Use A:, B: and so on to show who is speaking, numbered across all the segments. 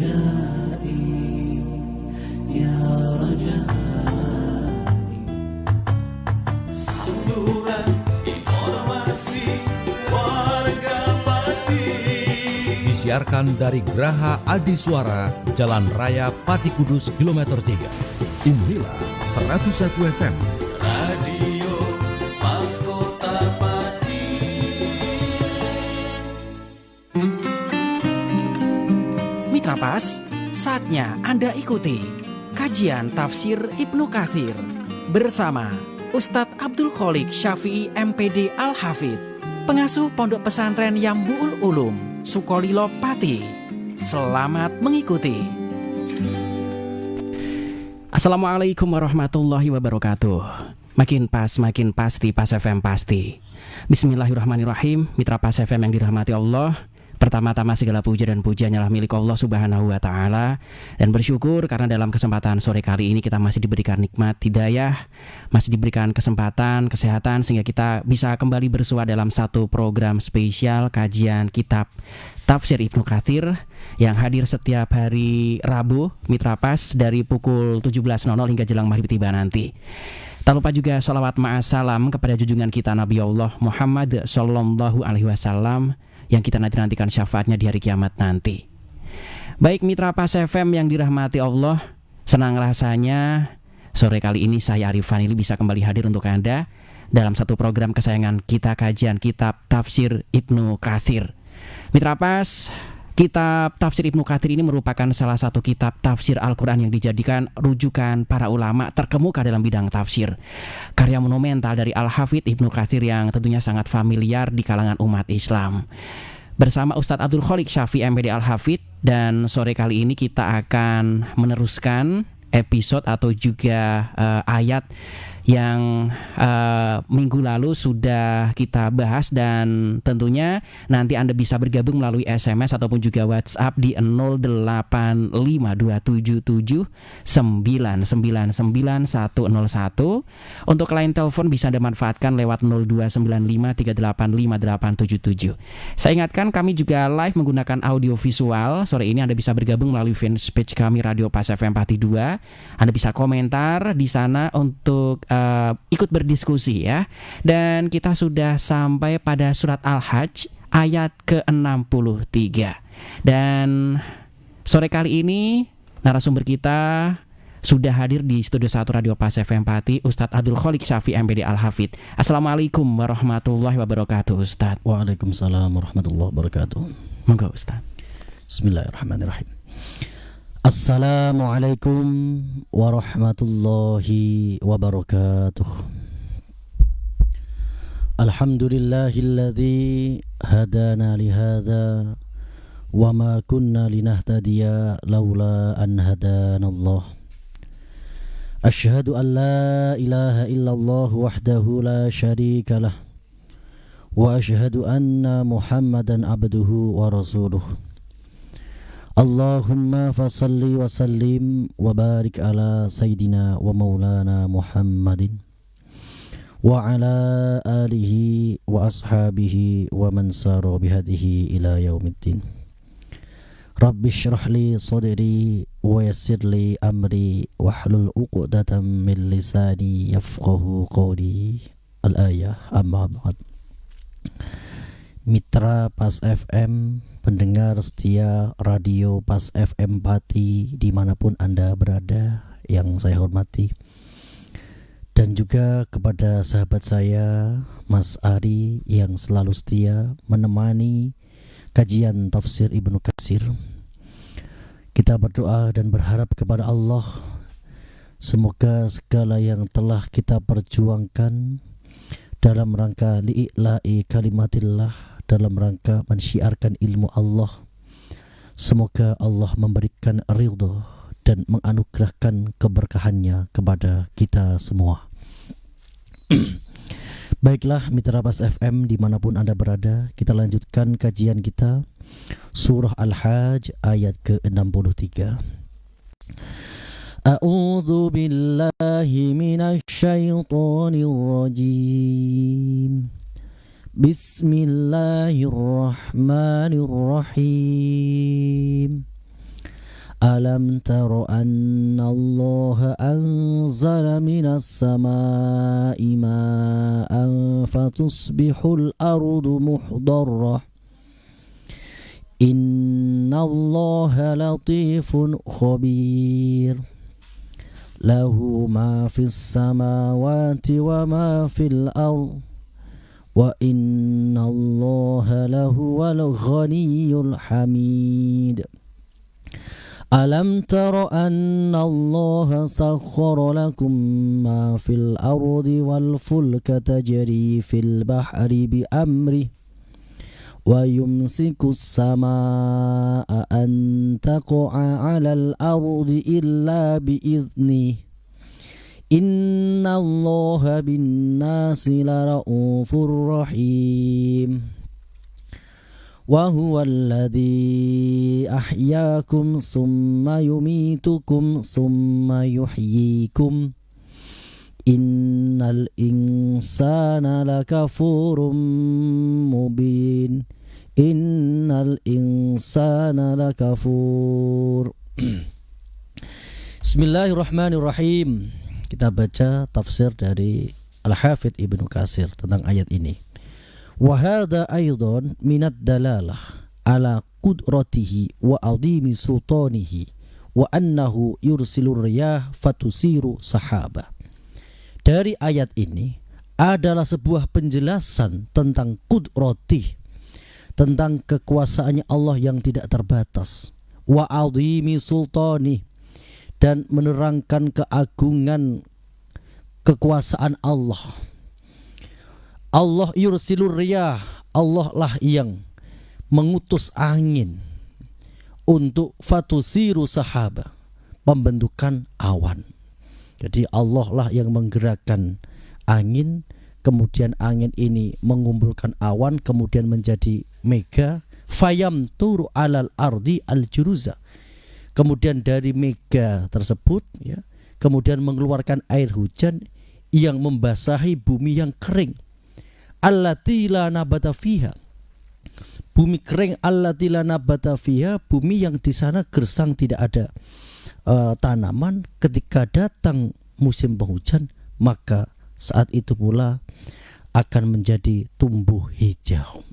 A: رجائي يا رجائي. Saluran informasi warga Pati
B: disiarkan dari Geraha Adi Suara, Jalan Raya Pati Kudus, kilometer 3. Inilah 101 FM.
A: Radio Pas Kota Pati.
C: Mitra Pas, saatnya Anda ikuti kajian tafsir Ibnu Katsir bersama Ustadz Abdul Kholik Syafi'i MPD Al-Hafidh, pengasuh Pondok Pesantren Yambu'ul Ulum, Sukolilo Pati. Selamat mengikuti. Assalamualaikum warahmatullahi wabarakatuh. Makin pas, makin pasti, Pas FM pasti. Bismillahirrahmanirrahim. Mitra Pas FM yang dirahmati Allah, pertama-tama segala puja dan pujian adalah milik Allah Subhanahu wa Ta'ala. Dan bersyukur karena dalam kesempatan sore kali ini kita masih diberikan nikmat hidayah, masih diberikan kesempatan, kesehatan, sehingga kita bisa kembali bersua dalam satu program spesial kajian kitab Tafsir Ibnu Katsir yang hadir setiap hari Rabu, Mitra Pas, dari pukul 17.00 hingga jelang maghrib tiba nanti. Tak lupa juga sholawat ma'asalam kepada junjungan kita Nabi Allah Muhammad Sallallahu Alaihi Wasallam yang kita nanti-nantikan syafaatnya di hari kiamat nanti. Baik Mitra Pas FM yang dirahmati Allah, senang rasanya sore kali ini saya Arif Fanili bisa kembali hadir untuk Anda dalam satu program kesayangan kita, kajian kitab Tafsir Ibnu Katsir. Mitra Pas, kitab Tafsir Ibnu Katsir ini merupakan salah satu kitab tafsir Al-Quran yang dijadikan rujukan para ulama terkemuka dalam bidang tafsir. Karya monumental dari Al-Hafidh Ibnu Katsir yang tentunya sangat familiar di kalangan umat Islam. Bersama Ustadz Abdul Kholik Syafi'i MPD Al-Hafidh, dan sore kali ini kita akan meneruskan episode atau juga ayat yang minggu lalu sudah kita bahas, dan tentunya nanti Anda bisa bergabung melalui SMS ataupun juga WhatsApp di 08522779999101. Untuk line telepon bisa Anda manfaatkan lewat 0295385877. Saya ingatkan kami juga live menggunakan audio visual. Sore ini Anda bisa bergabung melalui fanpage kami Radio Pas FM Pati 2. Anda bisa komentar di sana untuk ikut berdiskusi ya. Dan kita sudah sampai pada surat Al-Hajj ayat ke-63. Dan sore kali ini narasumber kita sudah hadir di studio 1 Radio Pas FM Pati, Ustadz Abdul Kholik Syafi'i MPD Al-Hafidh. Assalamualaikum warahmatullahi wabarakatuh, Ustadz.
D: Waalaikumsalam warahmatullahi wabarakatuh.
C: Monggo Ustadz.
D: Bismillahirrahmanirrahim. Assalamualaikum warahmatullahi wabarakatuh. Alhamdulillahilladzi hadana lihadza wa ma kunna linahtadiya laula an hadanallah. Asyhadu an la ilaha illallah wahdahu la syarika lah wa asyhadu anna Muhammadan abduhu wa rasuluh. Allahumma fasalli wa sallim wa barik ala Sayyidina wa maulana Muhammadin wa ala alihi wa ashabihi wa man sara bihadihi ila yaumiddin. Rabbi shrah li sadri wa yassir li amri wahlul 'uqdatam min lisani yafqahu qawli. Al-ayah, amma ba'd. Mitra Pas FM, pendengar setia Radio Pas FM Pati dimanapun Anda berada yang saya hormati, dan juga kepada sahabat saya Mas Ari yang selalu setia menemani kajian tafsir Ibnu Katsir. Kita berdoa dan berharap kepada Allah, semoga segala yang telah kita perjuangkan dalam rangka li'ila'i kalimatillah, dalam rangka mensyiarkan ilmu Allah, semoga Allah memberikan ridha dan menganugerahkan keberkahannya kepada kita semua. Baiklah Mitra Pas FM dimanapun Anda berada, kita lanjutkan kajian kita Surah Al-Hajj ayat ke-63. A'udzu billahi minasy syaithanir rajim. Bismillahirrahmanirrahim. Alam tara anna Allah anzala minas samai ma'an fatusbihul ardu muhdarrah. Inna Allah latifun khabir. Lahu ma fis samawati wa ma fil ardh. Wa inna Allah lahuwal ghaniyyul hamid. Alam tara anna Allah sakhkhara lakum ma fil ardi wal fulka tajri fil bahri bi amri wa yumsiku as-samaa'a an taqa'a 'alal ardi illa bi izni. Inna Allah bin nasi lara'ufur rahim. Wa huwa alladhi ahyaakum summa yumitukum summa yuhyikum. Innal insana lakafurum mubin. Innal insana lakafur. Bismillahirrahmanirrahim. Kita baca tafsir dari Al-Hafidh Ibnu Katsir tentang ayat ini. Wa hadha aidan minad dalalah ala qudratihi wa adhimi sultanihi wa annahu yursilur riyah fatusiru sahaba. Dari ayat ini adalah sebuah penjelasan tentang qudrati, tentang kekuasaannya Allah yang tidak terbatas, wa adhimi sultani, dan menerangkan keagungan kekuasaan Allah. Allah yursilur riyah, Allah lah yang mengutus angin untuk fatusiru sahaba, pembentukan awan. Jadi Allah lah yang menggerakkan angin, kemudian angin ini mengumpulkan awan, kemudian menjadi mega, fayam turu alal ardi al-juruza. Kemudian dari mega tersebut ya, kemudian mengeluarkan air hujan yang membasahi bumi yang kering. Allati la nabata fiha, bumi kering. Allati la nabata fiha, bumi yang di sana gersang, tidak ada tanaman. Ketika datang musim penghujan, maka saat itu pula akan menjadi tumbuh hijau.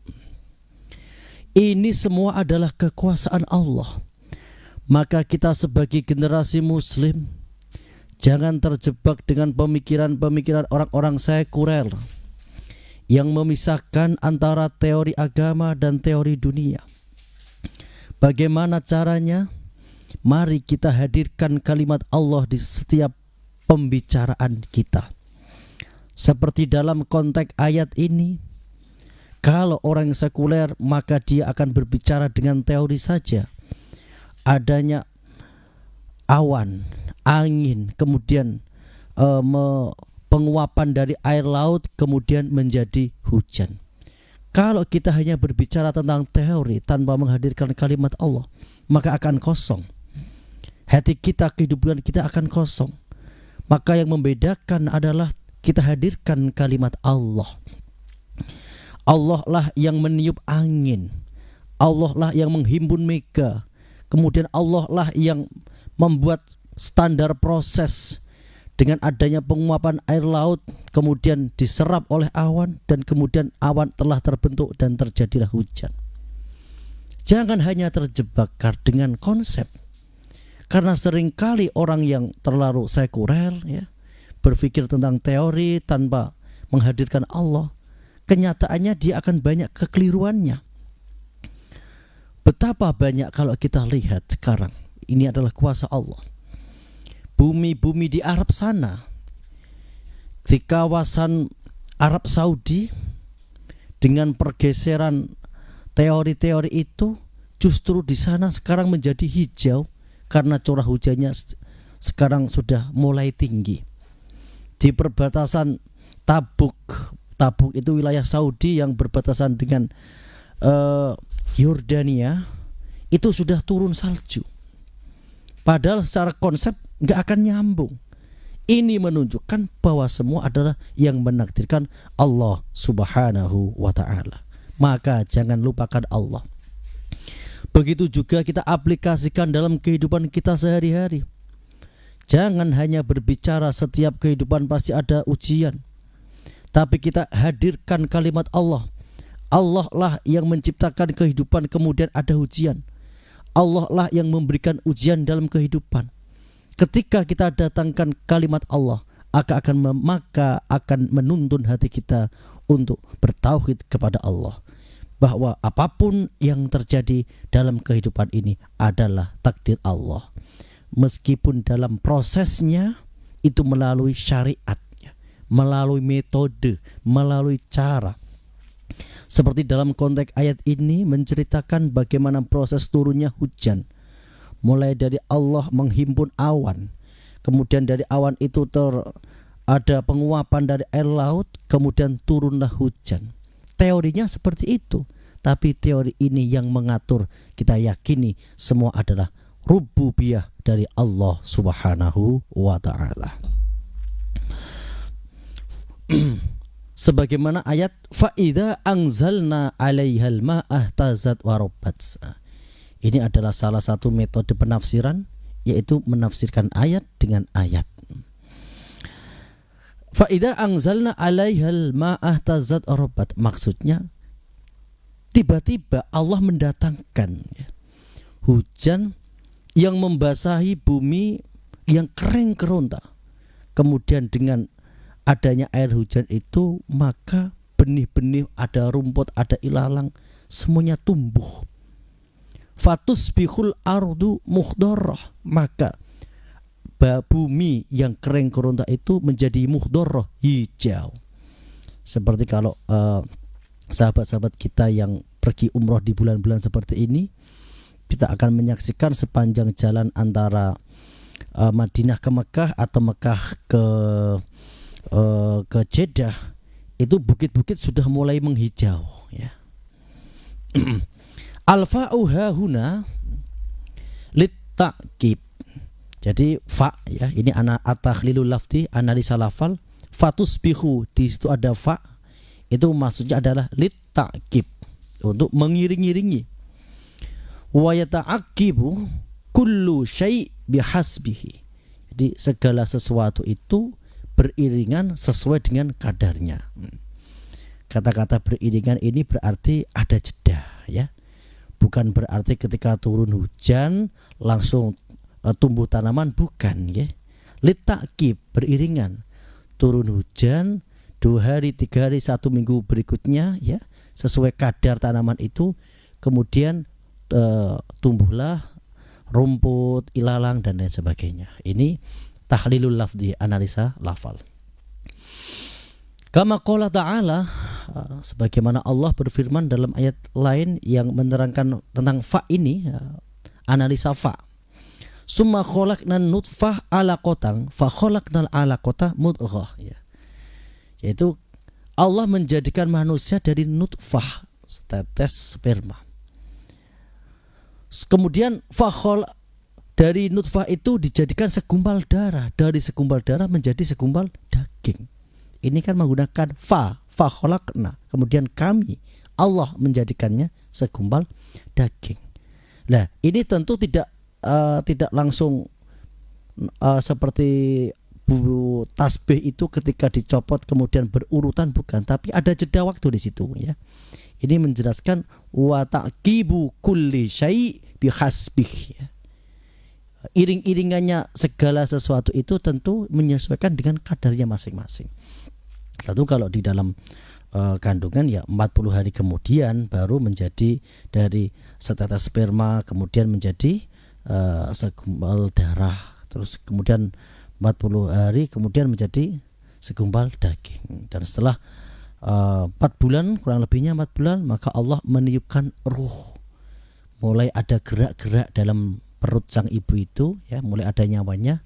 D: Ini semua adalah kekuasaan Allah. Maka kita sebagai generasi muslim jangan terjebak dengan pemikiran-pemikiran orang-orang sekuler yang memisahkan antara teori agama dan teori dunia. Bagaimana caranya? Mari kita hadirkan kalimat Allah di setiap pembicaraan kita. Seperti dalam konteks ayat ini, kalau orang sekuler maka dia akan berbicara dengan teori saja. Adanya awan, angin, kemudian penguapan dari air laut, kemudian menjadi hujan. Kalau kita hanya berbicara tentang teori tanpa menghadirkan kalimat Allah, maka akan kosong. Hati kita, kehidupan kita akan kosong. Maka yang membedakan adalah kita hadirkan kalimat Allah. Allah lah yang meniup angin, Allah lah yang menghimpun mega, kemudian Allah lah yang membuat standar proses dengan adanya penguapan air laut, kemudian diserap oleh awan, dan kemudian awan telah terbentuk dan terjadilah hujan. Jangan hanya terjebak dengan konsep, karena seringkali orang yang terlalu sekuler ya, berpikir tentang teori tanpa menghadirkan Allah, kenyataannya dia akan banyak kekeliruannya. Betapa banyak kalau kita lihat sekarang, ini adalah kuasa Allah. Bumi-bumi di Arab sana, di kawasan Arab Saudi, dengan pergeseran teori-teori itu, justru di sana sekarang menjadi hijau karena curah hujannya sekarang sudah mulai tinggi. Di perbatasan Tabuk itu wilayah Saudi yang berbatasan dengan Yordania, itu sudah turun salju. Padahal secara konsep gak akan nyambung. Ini menunjukkan bahwa semua adalah yang menakdirkan Allah Subhanahu wa ta'ala. Maka jangan lupakan Allah. Begitu juga kita aplikasikan dalam kehidupan kita sehari-hari. Jangan hanya berbicara setiap kehidupan pasti ada ujian, tapi kita hadirkan kalimat Allah. Allah lah yang menciptakan kehidupan, kemudian ada ujian. Allah lah yang memberikan ujian dalam kehidupan. Ketika kita datangkan kalimat Allah, maka akan menuntun hati kita untuk bertauhid kepada Allah, bahwa apapun yang terjadi dalam kehidupan ini adalah takdir Allah, meskipun dalam prosesnya itu melalui syariatnya, melalui metode, melalui cara. Seperti dalam konteks ayat ini menceritakan bagaimana proses turunnya hujan, mulai dari Allah menghimpun awan, kemudian dari awan itu ada penguapan dari air laut, kemudian turunlah hujan. Teorinya seperti itu, tapi teori ini yang mengatur, kita yakini semua adalah rububiyah dari Allah Subhanahu wa ta'ala. Sebagaimana ayat fa'idha anzalna 'alaihal ma'ah tazat warabbat. Ini adalah salah satu metode penafsiran, yaitu menafsirkan ayat dengan ayat. Fa'idha anzalna 'alaihal ma'ah tazat warabbat, maksudnya tiba-tiba Allah mendatangkan hujan yang membasahi bumi yang kering keronta. Kemudian dengan adanya air hujan itu, maka benih-benih, ada rumput, ada ilalang, semuanya tumbuh. Fatusbihul ardu mukhdarrah, maka bumi yang kering keronta itu menjadi mukhdarrah, hijau. Seperti kalau sahabat-sahabat kita yang pergi umroh di bulan-bulan seperti ini, kita akan menyaksikan sepanjang jalan antara Madinah ke Mekah atau Mekah ke Jeddah, itu bukit-bukit sudah mulai menghijau ya. Al-fa'u hahuna litta'kib. Jadi fa ya, ini at-takhlilul lafzi, analisa lafal. Fatusbihu, di situ ada fa, itu maksudnya adalah litta'kib, untuk mengiring-iringi. Wa yata'aqibu kullu syai' bihasbihi. Jadi segala sesuatu itu beriringan sesuai dengan kadarnya. Kata-kata beriringan ini berarti ada jeda ya. Bukan berarti ketika turun hujan langsung tumbuh tanaman, bukan ya. Litta'kib, beriringan. Turun hujan 2 hari, 3 hari, 1 minggu berikutnya ya, sesuai kadar tanaman itu, kemudian tumbuhlah rumput, ilalang dan lain sebagainya. Ini tahlilul lafzi, analisa lafal. Kama qala ta'ala, sebagaimana Allah berfirman dalam ayat lain yang menerangkan tentang fa ini, analisa fa. Summa khalaqnan nutfah alaqatan fa khalaqnal alaqata mudghah ya. Yaitu Allah menjadikan manusia dari nutfah, setetes sperma. Kemudian dari nutfah itu dijadikan segumpal darah, dari segumpal darah menjadi segumpal daging. Ini kan menggunakan fa khalaqna, kemudian kami, Allah menjadikannya segumpal daging. Nah, ini tentu tidak langsung seperti bu tasbih itu ketika dicopot kemudian berurutan, bukan, tapi ada jeda waktu di situ ya. Ini menjelaskan wa taqibu kulli syai' bihasbih ya. Iring-iringannya segala sesuatu itu tentu menyesuaikan dengan kadarnya masing-masing. Tentu kalau di dalam kandungan ya 40 hari kemudian baru menjadi dari setetes sperma, kemudian menjadi segumpal darah, terus kemudian 40 hari kemudian menjadi segumpal daging. Dan setelah 4 bulan, kurang lebihnya 4 bulan, maka Allah meniupkan ruh. Mulai ada gerak-gerak dalam perut sang ibu itu ya, mulai ada nyawanya.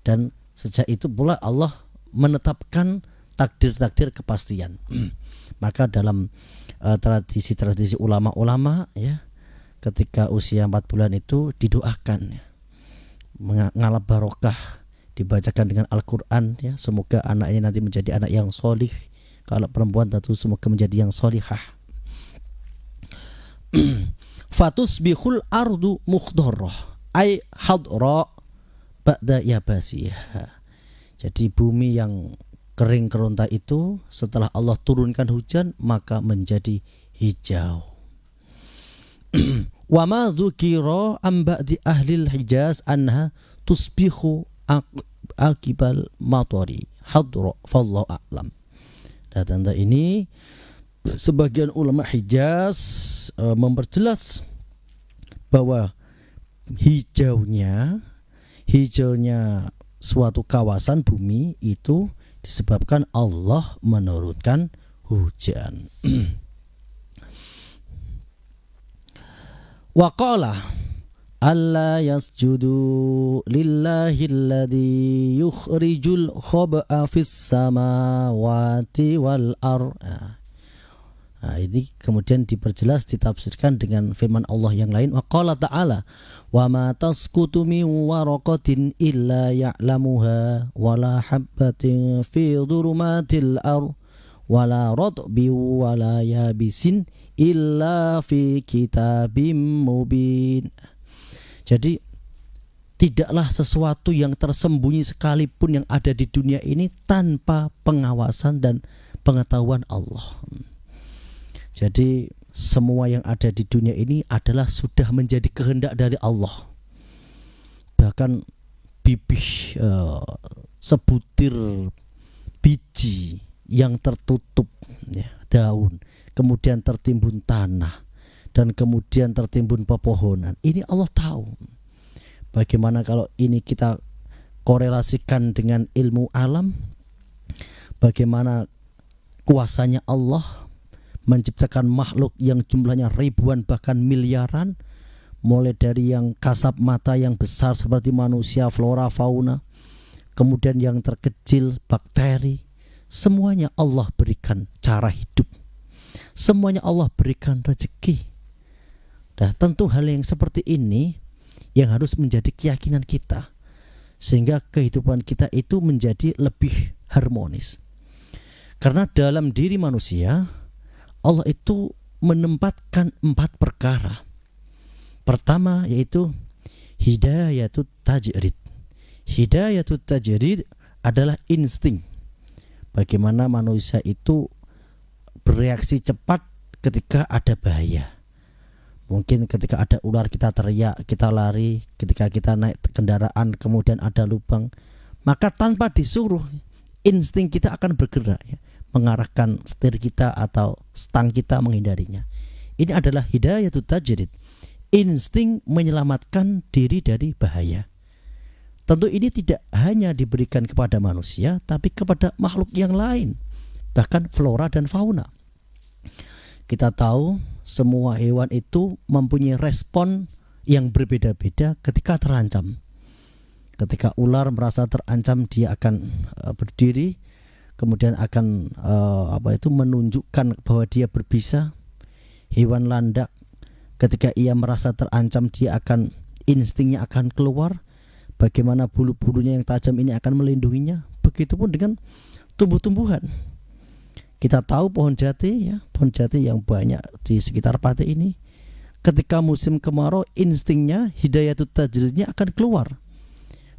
D: Dan sejak itu pula Allah menetapkan takdir-takdir kepastian. Maka dalam tradisi-tradisi ulama-ulama ya, ketika usia 4 bulan itu didoakan ya, mengalap barokah, dibacakan dengan Al-Quran ya, semoga anaknya nanti menjadi anak yang solih. Kalau perempuan tentu semoga menjadi yang solihah. fatusbihul ardu mukhdarrah ay hadra ba'da yabasiha. Jadi bumi yang kering keronta itu setelah Allah turunkan hujan maka menjadi hijau. Wa ma dzukira am ba'di ahlil Hijaz anha tusbihu akibal matari hadra fallahu a'lam. Dan tanda ini sebagian ulama Hijaz memperjelas bahwa hijaunya suatu kawasan bumi itu disebabkan Allah menurunkan hujan. Wa qala alla yasjudu lillahi alladhi yukhrijul khaba'a fis samawati wal ardh. Nah, ini kemudian diperjelas, ditafsirkan dengan firman Allah yang lain. Wa qala ta'ala wa ma tasqutu min waraqatin illa ya'lamuha wa la habbatin fi dhulumatil ardh wa la radbin wa la yabisin illa fi kitabim mubin. Jadi tidaklah sesuatu yang tersembunyi sekalipun yang ada di dunia ini tanpa pengawasan dan pengetahuan Allah. Jadi semua yang ada di dunia ini adalah sudah menjadi kehendak dari Allah. Bahkan sebutir biji yang tertutup daun, kemudian tertimbun tanah, dan kemudian tertimbun pepohonan, ini Allah tahu. Bagaimana kalau ini kita korelasikan dengan ilmu alam, bagaimana kuasanya Allah menciptakan makhluk yang jumlahnya ribuan bahkan miliaran, mulai dari yang kasat mata yang besar seperti manusia, flora, fauna, kemudian yang terkecil, bakteri, semuanya Allah berikan cara hidup, semuanya Allah berikan rezeki. Nah, tentu hal yang seperti ini yang harus menjadi keyakinan kita, sehingga kehidupan kita itu menjadi lebih harmonis. Karena dalam diri manusia Allah itu menempatkan 4 perkara. Pertama yaitu hidayatut tajrid. Hidayatut tajrid adalah insting. Bagaimana manusia itu bereaksi cepat ketika ada bahaya. Mungkin ketika ada ular kita teriak, kita lari. Ketika kita naik kendaraan kemudian ada lubang, maka tanpa disuruh insting kita akan bergerak, mengarahkan setir kita atau stang kita menghindarinya. Ini adalah hidayatut tajrid, insting menyelamatkan diri dari bahaya. Tentu ini tidak hanya diberikan kepada manusia, tapi kepada makhluk yang lain, bahkan flora dan fauna. Kita tahu semua hewan itu mempunyai respon yang berbeda-beda ketika terancam. Ketika ular merasa terancam, dia akan berdiri, kemudian akan menunjukkan bahwa dia berbisa. Hewan landak ketika ia merasa terancam, dia akan instingnya akan keluar. Bagaimana bulu-bulunya yang tajam ini akan melindunginya. Begitupun dengan tumbuh-tumbuhan. Kita tahu pohon jati yang banyak di sekitar Pati ini, ketika musim kemarau instingnya, hidayatut tajridnya akan keluar.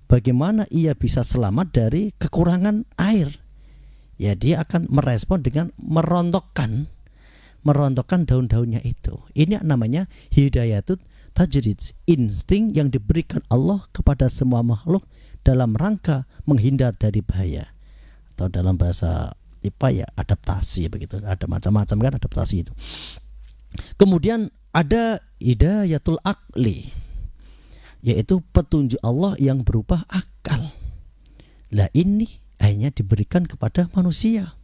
D: Bagaimana ia bisa selamat dari kekurangan air? Ya, dia akan merespon dengan merontokkan daun-daunnya itu. Ini namanya hidayatut tajrid, insting yang diberikan Allah kepada semua makhluk dalam rangka menghindar dari bahaya, atau dalam bahasa IPA adaptasi, begitu. Ada macam-macam kan adaptasi itu. Kemudian ada hidayatul akli, yaitu petunjuk Allah yang berupa akal. Lah ini hanya diberikan kepada manusia.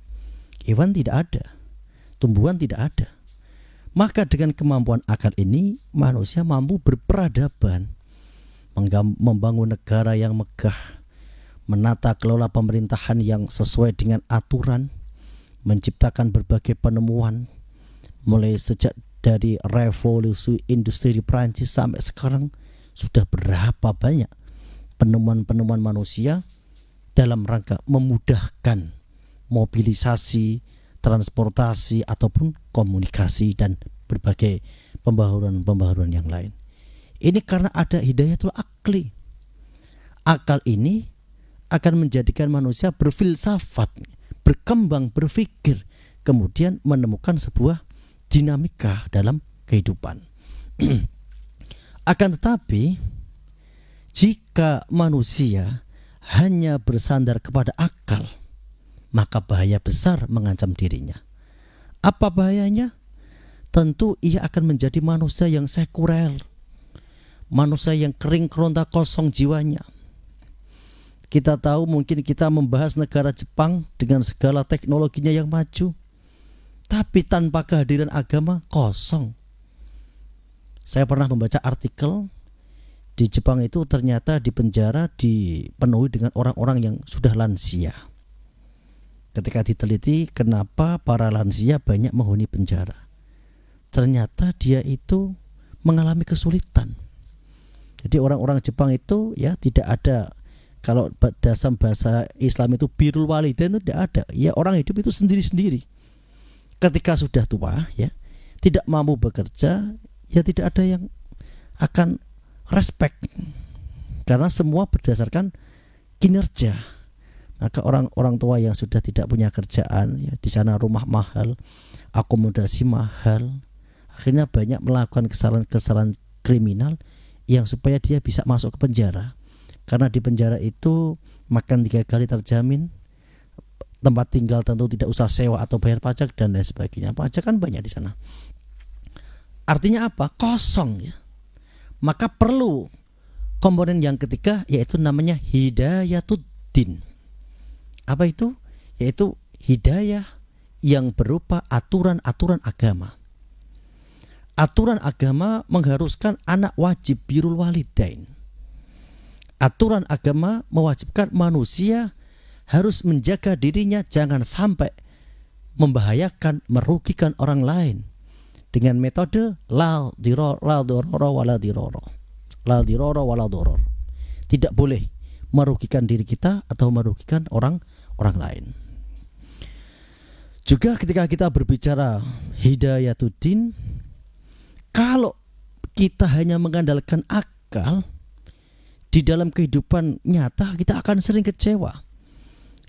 D: Hewan tidak ada, tumbuhan tidak ada. Maka dengan kemampuan akal ini manusia mampu berperadaban, membangun negara yang megah, menata kelola pemerintahan yang sesuai dengan aturan, menciptakan berbagai penemuan, mulai sejak dari revolusi industri di Prancis sampai sekarang. Sudah berapa banyak penemuan-penemuan manusia dalam rangka memudahkan mobilisasi, transportasi ataupun komunikasi dan berbagai pembaharuan yang lain. Ini karena ada hidayatul akli. Akal ini akan menjadikan manusia berfilsafat, berkembang, berpikir, kemudian menemukan sebuah dinamika dalam kehidupan. Akan tetapi jika manusia hanya bersandar kepada akal, maka bahaya besar mengancam dirinya. Apa bahayanya? Tentu ia akan menjadi manusia yang sekuler, manusia yang kering keronta, kosong jiwanya. Kita tahu mungkin kita membahas negara Jepang dengan segala teknologinya yang maju, tapi tanpa kehadiran agama kosong. Saya pernah membaca artikel di Jepang itu ternyata di penjara dipenuhi dengan orang-orang yang sudah lansia. Ketika diteliti kenapa para lansia banyak menghuni penjara, ternyata dia itu mengalami kesulitan. Jadi orang-orang Jepang itu ya tidak ada, kalau dalam bahasa Islam itu birrul walidain itu tidak ada. Ya orang hidup itu sendiri-sendiri. Ketika sudah tua ya, tidak mampu bekerja, ya tidak ada yang akan respect, karena semua berdasarkan kinerja. Maka orang tua yang sudah tidak punya kerjaan ya, di sana rumah mahal, akomodasi mahal, akhirnya banyak melakukan kesalahan kriminal yang supaya dia bisa masuk ke penjara. Karena di penjara itu makan 3 kali terjamin, tempat tinggal tentu tidak usah sewa atau bayar pajak dan lain sebagainya. Pajak kan banyak di sana. Artinya apa? Kosong ya. Maka perlu komponen yang ketiga, yaitu namanya hidayatuddin. Apa itu? Yaitu hidayah yang berupa aturan-aturan agama. Aturan agama mengharuskan anak wajib birrul walidain. Aturan agama mewajibkan manusia harus menjaga dirinya jangan sampai membahayakan, merugikan orang lain dengan metode la dororo wala diroro. La diroro wala doror. Tidak boleh merugikan diri kita atau merugikan orang lain. Juga ketika kita berbicara hidayatuddin, kalau kita hanya mengandalkan akal, di dalam kehidupan nyata kita akan sering kecewa.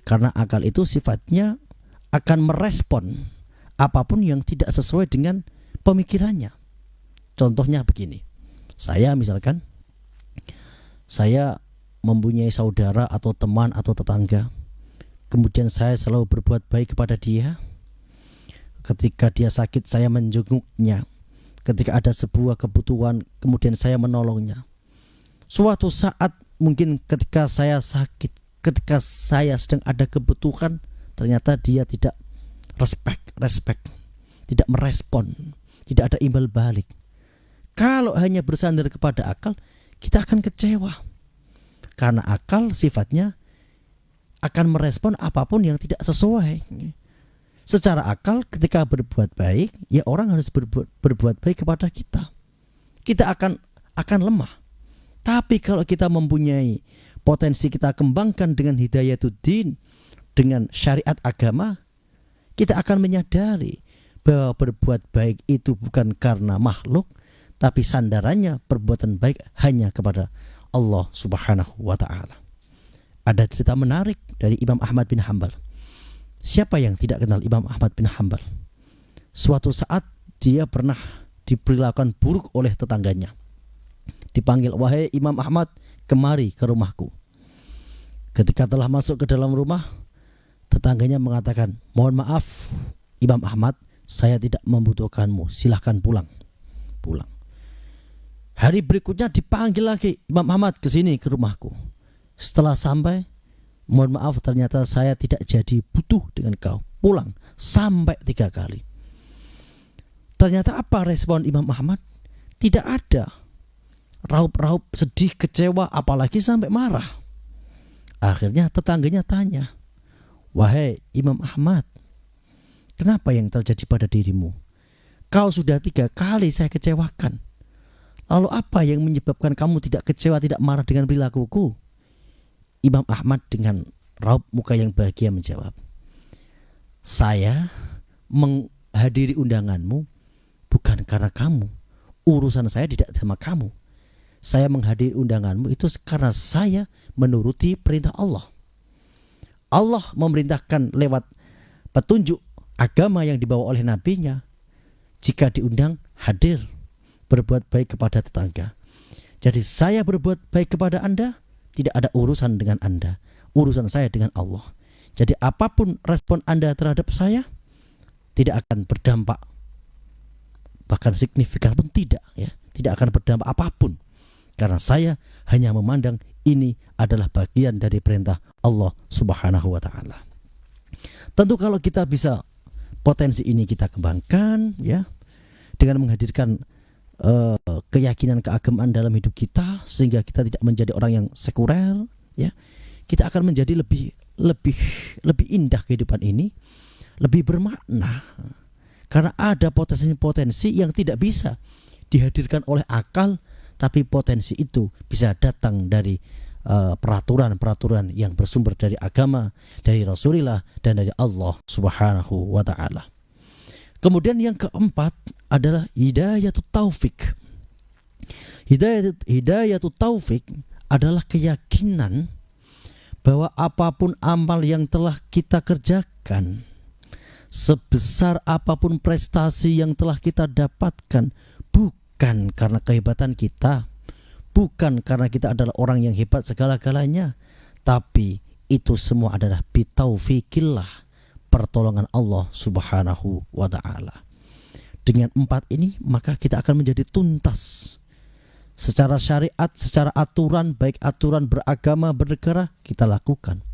D: Karena akal itu sifatnya akan merespon apapun yang tidak sesuai dengan pemikirannya. Contohnya begini. Saya misalkan, saya mempunyai saudara atau teman atau tetangga, kemudian saya selalu berbuat baik kepada dia. Ketika dia sakit saya menjenguknya. Ketika ada sebuah kebutuhan kemudian saya menolongnya. Suatu saat mungkin ketika saya sakit, ketika saya sedang ada kebutuhan, ternyata dia tidak respect, tidak merespon, tidak ada imbal balik. Kalau hanya bersandar kepada akal, kita akan kecewa. Karena akal sifatnya akan merespon apapun yang tidak sesuai. Secara akal ketika berbuat baik, ya orang harus berbuat baik kepada kita. Kita akan lemah. Tapi kalau kita mempunyai potensi, kita kembangkan dengan hidayatuddin, dengan syariat agama, kita akan menyadari bahwa berbuat baik itu bukan karena makhluk, tapi sandarannya perbuatan baik hanya kepada Allah Subhanahu wa ta'ala. Ada cerita menarik dari Imam Ahmad bin Hanbal. Siapa yang tidak kenal Imam Ahmad bin Hanbal? Suatu saat dia pernah diperlakukan buruk oleh tetangganya. Dipanggil, wahai Imam Ahmad, kemari ke rumahku. Ketika telah masuk ke dalam rumah, tetangganya mengatakan, mohon maaf Imam Ahmad, saya tidak membutuhkanmu, silahkan pulang. Hari berikutnya dipanggil lagi, Imam Ahmad kesini ke rumahku. Setelah sampai, mohon maaf ternyata saya tidak jadi butuh dengan kau, pulang. Sampai 3 kali. Ternyata apa respon Imam Ahmad? Tidak ada raup-raup, sedih, kecewa, apalagi sampai marah. Akhirnya tetangganya tanya, wahai Imam Ahmad, kenapa yang terjadi pada dirimu? Kau sudah 3 kali saya kecewakan. Lalu apa yang menyebabkan kamu tidak kecewa, tidak marah dengan perilakuku? Imam Ahmad dengan raup muka yang bahagia menjawab, saya menghadiri undanganmu bukan karena kamu. urusan saya tidak sama kamu. Saya menghadiri undanganmu itu karena saya menuruti perintah Allah. Allah memerintahkan lewat petunjuk agama yang dibawa oleh nabinya. Jika diundang, hadir, berbuat baik kepada tetangga. Jadi saya berbuat baik kepada Anda, tidak ada urusan dengan Anda. Urusan saya dengan Allah. Jadi apapun respon Anda terhadap saya tidak akan berdampak, bahkan signifikan pun tidak, ya, tidak akan berdampak apapun, karena saya hanya memandang ini adalah bagian dari perintah Allah Subhanahu wa taala. Tentu kalau kita bisa potensi ini kita kembangkan, ya, dengan menghadirkan keyakinan keagamaan dalam hidup kita, sehingga kita tidak menjadi orang yang sekuler, ya, kita akan menjadi lebih indah kehidupan ini, lebih bermakna, karena ada potensi-potensi yang tidak bisa dihadirkan oleh akal, tapi potensi itu bisa datang dari peraturan-peraturan yang bersumber dari agama, dari Rasulullah, dan dari Allah Subhanahu wa ta'ala. Kemudian yang keempat adalah hidayatut taufik. Hidayatut taufik adalah keyakinan bahwa apapun amal yang telah kita kerjakan, sebesar apapun prestasi yang telah kita dapatkan, bukan karena kehebatan kita, bukan karena kita adalah orang yang hebat segala-galanya, tapi itu semua adalah bitaufikillah, pertolongan Allah Subhanahu wa ta'ala. Dengan 4 ini maka kita akan menjadi tuntas secara syariat, secara aturan, baik aturan beragama, bernegara kita lakukan.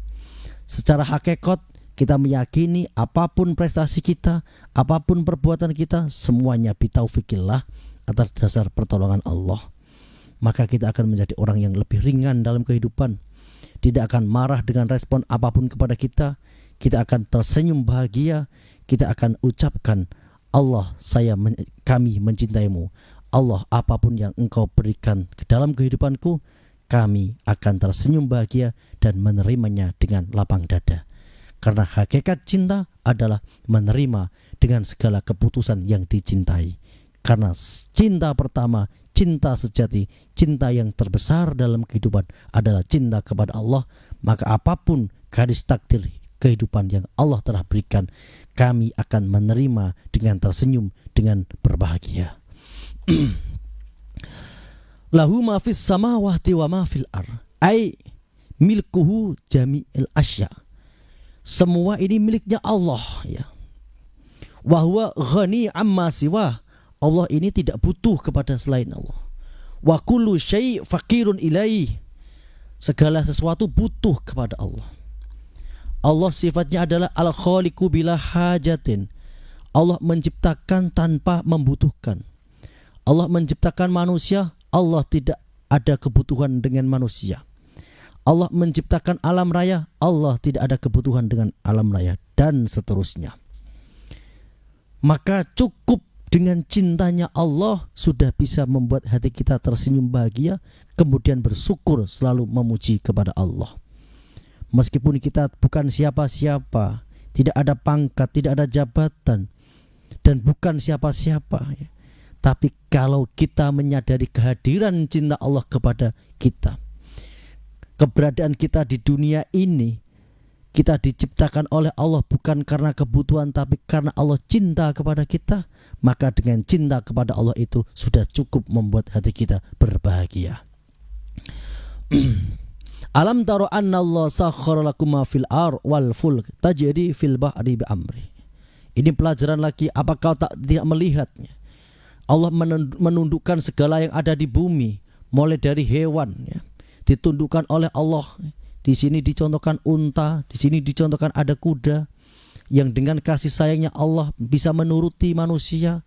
D: Secara hakikat kita meyakini apapun prestasi kita, apapun perbuatan kita, semuanya bitaufikillah, atas dasar pertolongan Allah. Maka kita akan menjadi orang yang lebih ringan dalam kehidupan, tidak akan marah dengan respon apapun kepada kita. Kita akan tersenyum bahagia, kita akan ucapkan, Allah, kami mencintaimu. Allah, apapun yang engkau berikan ke dalam kehidupanku, kami akan tersenyum bahagia dan menerimanya dengan lapang dada. Karena hakikat cinta adalah menerima dengan segala keputusan yang dicintai. Karena cinta pertama, cinta sejati, cinta yang terbesar dalam kehidupan adalah cinta kepada Allah. Maka apapun garis takdir kehidupan yang Allah telah berikan, kami akan menerima dengan tersenyum, dengan berbahagia. Lahu ma fis samawati wa ma fil ar, ai milkuhu jami'il asya. Semua ini miliknya Allah, ya. Wa huwa ghani amma siwa. Allah ini tidak butuh kepada selain Allah. Wa kullu syai' faqirun ilaih. Segala sesuatu butuh kepada Allah. Allah sifatnya adalah al-khaliqu bila hajatin. Allah menciptakan tanpa membutuhkan. Allah menciptakan manusia, Allah tidak ada kebutuhan dengan manusia. Allah menciptakan alam raya, Allah tidak ada kebutuhan dengan alam raya, dan seterusnya. Maka cukup dengan cintanya Allah sudah bisa membuat hati kita tersenyum bahagia, kemudian bersyukur, selalu memuji kepada Allah. Meskipun kita bukan siapa-siapa, tidak ada pangkat, tidak ada jabatan, dan bukan siapa-siapa, ya. Tapi kalau kita menyadari kehadiran cinta Allah kepada kita, keberadaan kita di dunia ini, kita diciptakan oleh Allah bukan karena kebutuhan, tapi karena Allah cinta kepada kita, maka dengan cinta kepada Allah itu sudah cukup membuat hati kita berbahagia. Alam taro anna Allah sakhkhara lakum ma fil ar wal fulk tajri fil bahri bi amri. Ini pelajaran lagi, apakah tidak melihatnya? Allah menundukkan segala yang ada di bumi, mulai dari hewan, ya, ditundukkan oleh Allah. Di sini dicontohkan unta, di sini dicontohkan ada kuda yang dengan kasih sayangnya Allah bisa menuruti manusia.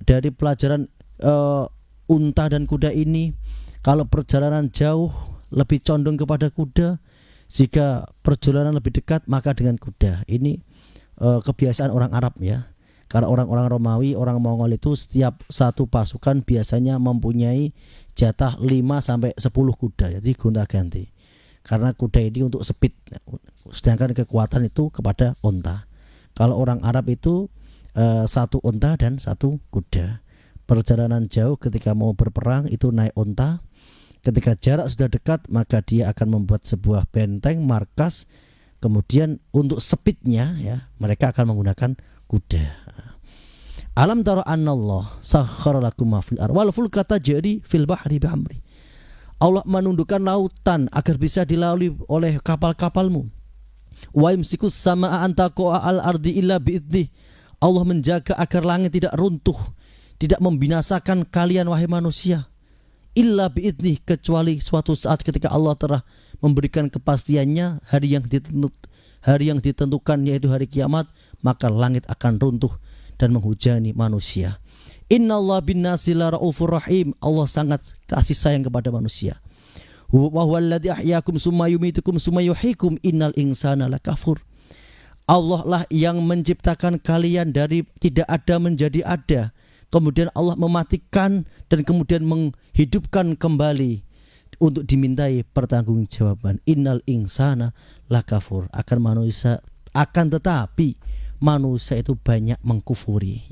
D: Dari pelajaran unta dan kuda ini, kalau perjalanan jauh lebih condong kepada kuda, jika perjalanan lebih dekat maka dengan kuda. Ini kebiasaan orang Arab, ya. Karena orang-orang Romawi, orang Mongol itu setiap satu pasukan biasanya mempunyai jatah 5-10 kuda, jadi gonta-ganti. Karena kuda ini untuk speed, sedangkan kekuatan itu kepada unta. Kalau orang Arab itu satu unta dan satu kuda. perjalanan jauh ketika mau berperang itu naik onta. Ketika jarak sudah dekat maka dia akan membuat sebuah benteng markas. Kemudian untuk speednya ya mereka akan menggunakan kuda. Alam tara annallah sakhkhara lakum ma fil ar wal fulka tajri fil bahri bi'amri. Allah menundukkan lautan agar bisa dilalui oleh kapal-kapalmu. Wa yumsikus samaa an taqa'a al ardi illa bi'idnih. Allah menjaga agar langit tidak runtuh, tidak membinasakan kalian wahai manusia. Illa bi'idnih, kecuali suatu saat ketika Allah telah memberikan kepastiannya hari yang ditentukan yaitu hari kiamat, maka langit akan runtuh dan menghujani manusia. Innallaha bin-nasi la raufur rahim. Allah sangat kasih sayang kepada manusia. Wa huwallazi ahyaakum summa yumitukum summa yuhyikum innal insana lakafur. Allah lah yang menciptakan kalian dari tidak ada menjadi ada. Kemudian Allah mematikan dan kemudian menghidupkan kembali untuk dimintai pertanggungjawaban. Innal insana lakafur. Akan tetapi manusia itu banyak mengkufuri.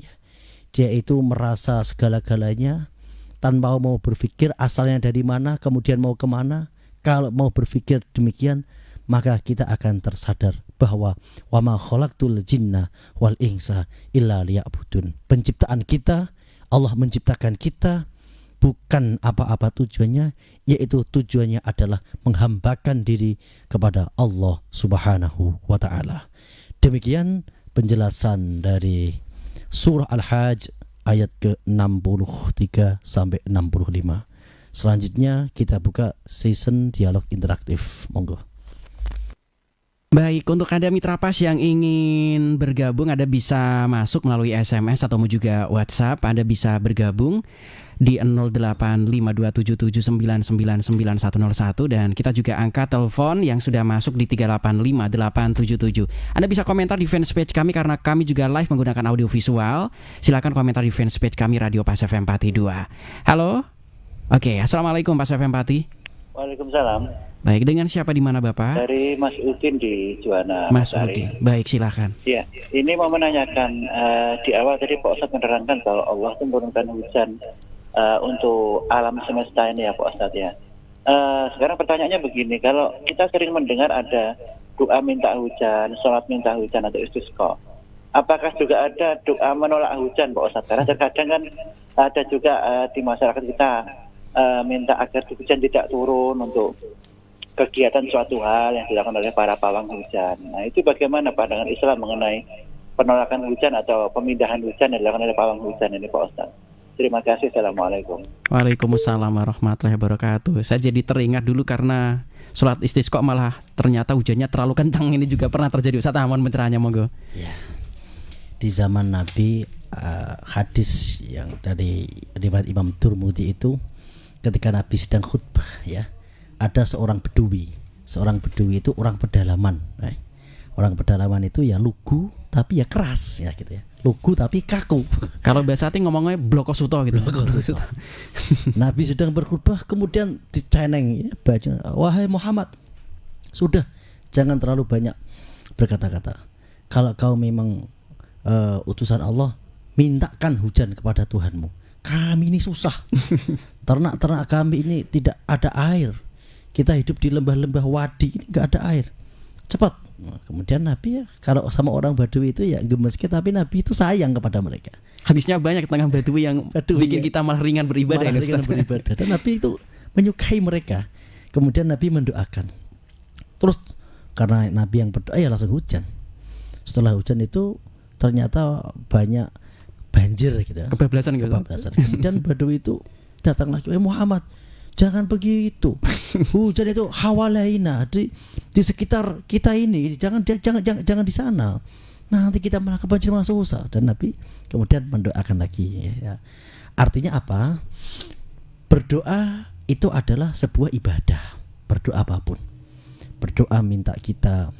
D: Dia itu merasa segala-galanya tanpa mau berpikir asalnya dari mana, kemudian mau kemana. Kalau mau berpikir demikian, maka kita akan tersadar bahwa wa ma khalaqtul jinna wal insa illa liya'budun. Penciptaan kita, Allah menciptakan kita bukan apa-apa tujuannya, yaitu tujuannya adalah menghambakan diri kepada Allah Subhanahu wa taala. Demikian penjelasan dari surah Al-Hajj ayat ke-63 sampai 65. Selanjutnya kita buka season dialog interaktif. Monggo.
C: Baik, untuk Anda Mitra Pas yang ingin bergabung, Anda bisa masuk melalui SMS atau juga WhatsApp. Anda bisa bergabung di 085277999101 dan kita juga angkat telepon yang sudah masuk di 385877. Anda bisa komentar di fanpage kami karena kami juga live menggunakan audio visual. Silakan komentar di fanpage kami Radio Pas FM Pati 2. Halo. Oke, Assalamualaikum Pas FM Pati.
E: Waalaikumsalam.
C: Baik, dengan siapa di mana Bapak?
E: Dari Mas Udin di Juwana.
C: Mas Udin. Baik, silakan.
E: Ya, ini mau menanyakan di awal tadi Pak Ustadz menerangkan kalau Allah menurunkan hujan untuk alam semesta ini ya Pak Ustadz ya. Sekarang pertanyaannya begini, kalau kita sering mendengar ada doa minta hujan, sholat minta hujan atau istisqa, apakah juga ada doa menolak hujan Pak Ustadz? Karena terkadang kan ada juga di masyarakat kita minta agar hujan tidak turun untuk kegiatan suatu hal yang dilakukan oleh para pawang hujan. Nah, itu bagaimana pandangan Islam mengenai penolakan hujan atau pemindahan hujan yang dilakukan oleh pawang hujan ini Pak Ustadz? Terima kasih. Assalamualaikum.
C: Waalaikumsalam warahmatullahi wabarakatuh. Saya jadi teringat dulu karena sholat istisqa malah ternyata hujannya terlalu kencang. Ini juga pernah terjadi. Ustaz, mohon pencerahannya monggo.
D: Ya. Di zaman Nabi, hadis yang dari riwayat Imam Turmudi itu, ketika Nabi sedang khutbah ya, ada seorang bedui. Seorang bedui itu orang pedalaman. Orang pedalaman itu ya lugu tapi ya keras ya gitu ya. Lugu tapi kaku.
C: Kalau bahasa hati ngomongnya blokosuto gitu.
D: Blokosuto. Nabi sedang berkhutbah kemudian diceneng ya, baca, wahai Muhammad, sudah jangan terlalu banyak berkata-kata. Kalau kau memang utusan Allah, mintakan hujan kepada Tuhanmu. Kami ini susah. Ternak-ternak kami ini tidak ada air. Kita hidup di lembah-lembah wadi, ini nggak ada air. Cepat. Nah, kemudian Nabi ya, kalau sama orang Badui itu ya gemeski, tapi Nabi itu sayang kepada mereka.
C: Hadisnya banyak tentang Badui yang bikin
D: ya,
C: kita malah ringan beribadah.
D: Malah ringan beribadah. Dan Nabi itu menyukai mereka. Kemudian Nabi mendoakan. Terus karena Nabi yang berdoa ya langsung hujan. Setelah hujan itu ternyata banyak banjir gitu ya.
C: Kebablasan gitu.
D: Kemudian Badui itu datang lagi, Muhammad, jangan begitu. Hujan itu hawalaina di sekitar kita ini, jangan di sana. Nanti kita malah kebanjiran susah. Dan Nabi kemudian mendoakan lagi ya. Artinya apa? Berdoa itu adalah sebuah ibadah. Berdoa apapun. Berdoa minta kita